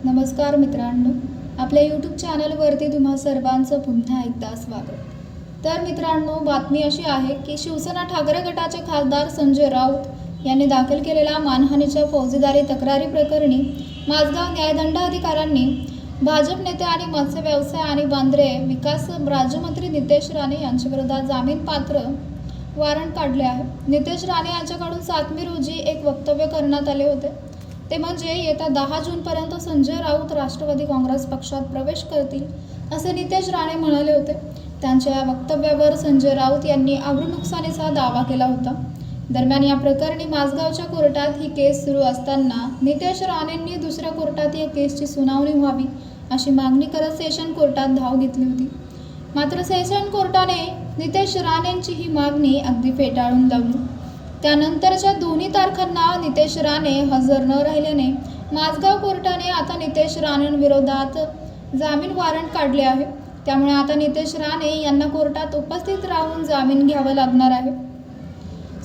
नमस्कार मित्रांनो, आपल्या यूट्यूब चॅनलवरती तुम्हा सर्वांचं पुन्हा एकदा स्वागत. तर मित्रांनो, बातमी अशी आहे की शिवसेना ठाकरे गटाचे खासदार संजय राऊत यांनी दाखल केलेल्या मानहानीच्या फौजदारी तक्रारी प्रकरणी माझगाव न्यायदंडाधिकाऱ्यांनी भाजप नेते आणि मत्स्य व्यवसाय आणि बांद्रे विकास राज्यमंत्री नितेश राणे यांच्या विरोधात जामीनपात्र वॉरंट काढले आहे. नितेश राणे यांच्याकडून 7 मे रोजी एक वक्तव्य करण्यात आले होते. ते म्हणजे येत्या 10 जूनपर्यंत संजय राऊत राष्ट्रवादी काँग्रेस पक्षात प्रवेश करतील असे नितेश राणे म्हणाले होते. त्यांच्या या वक्तव्यावर संजय राऊत यांनी अब्रूनुकसानीचा दावा केला होता. दरम्यान या प्रकरणी माझगावच्या कोर्टात ही केस सुरू असताना नितेश राणेंनी दुसऱ्या कोर्टात या केसची सुनावणी व्हावी अशी मागणी करत सेशन कोर्टात धाव घेतली होती. मात्र सेशन कोर्टाने नितेश राणेंची ही मागणी अगदी फेटाळून लावली. त्यानंतरच्या दोन्ही तारखांना नितेश राणे हजर न राहिल्याने माझगाव कोर्टाने आता नितेश राणेंविरोधात जामीन वॉरंट काढले आहे. त्यामुळे आता नितेश राणे यांना कोर्टात उपस्थित राहून जामीन घ्यावा लागणार आहे.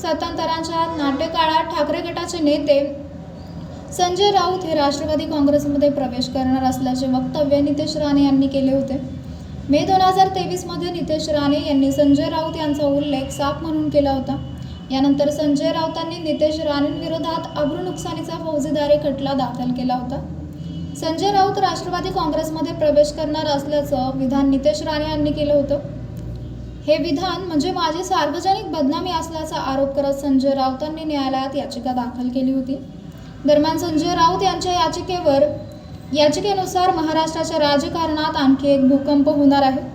सत्तांतरांच्या नाट्यकाळात ठाकरे गटाचे नेते संजय राऊत हे राष्ट्रवादी काँग्रेसमध्ये प्रवेश करणार असल्याचे वक्तव्य नितेश राणे यांनी केले होते. मे 2023 मध्ये नितेश राणे यांनी संजय राऊत यांचा उल्लेख साफ म्हणून केला होता. यानंतर संजय राऊतांनी नितेश राणेंविरोधात अब्रूनुकसानीचा फौजदारी खटला दाखल केला होता. संजय राऊत राष्ट्रवादी काँग्रेसमध्ये प्रवेश करणार असल्याचं विधान नितेश राणे यांनी केलं होतं. हे विधान म्हणजे माझी सार्वजनिक बदनामी असल्याचा आरोप करत संजय राऊतांनी न्यायालयात याचिका दाखल केली होती. दरम्यान संजय राऊत यांच्या याचिकेनुसार महाराष्ट्राच्या राजकारणात आणखी एक भूकंप होणार आहे.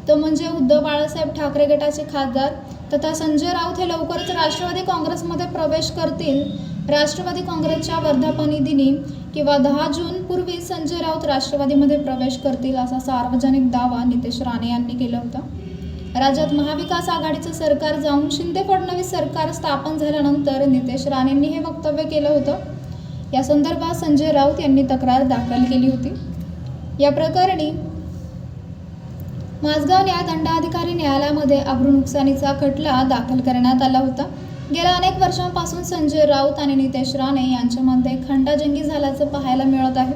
तो म्हणजे उद्धव बाळासाहेब ठाकरे गटाचे खासदार तथा संजय राऊत हे लवकरच राष्ट्रवादी काँग्रेसमध्ये प्रवेश करतील. राष्ट्रवादी काँग्रेसच्या वर्धापनी दिनी किंवा 10 जून पूर्वी संजय राऊत राष्ट्रवादीमध्ये प्रवेश करतील असा सार्वजनिक दावा नितेश राणे यांनी केला होता. राज्यात महाविकास आघाडीचं सरकार जाऊन शिंदे फडणवीस सरकार स्थापन झाल्यानंतर नितेश राणेंनी हे वक्तव्य केलं होतं. या संदर्भात संजय राऊत यांनी तक्रार दाखल केली होती. या प्रकरणी माझगाव न्यायदंडाधिकारी न्यायालयामध्ये अब्रूनुकसानीचा खटला दाखल करण्यात आला होता. गेल्या अनेक वर्षांपासून संजय राऊत आणि नितेश राणे यांच्यामध्ये खंडाजंगी झाल्याचं पाहायला मिळत आहे.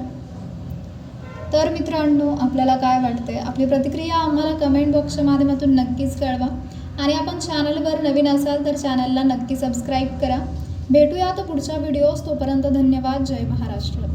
तर मित्रांनो, आपल्याला काय वाटते? आपली प्रतिक्रिया आम्हाला कमेंट बॉक्सच्या माध्यमातून नक्कीच कळवा. आणि आपण चॅनलवर नवीन असाल तर चॅनलला नक्की सबस्क्राईब करा. भेटूयात पुढच्या व्हिडिओज. तोपर्यंत धन्यवाद. जय महाराष्ट्र.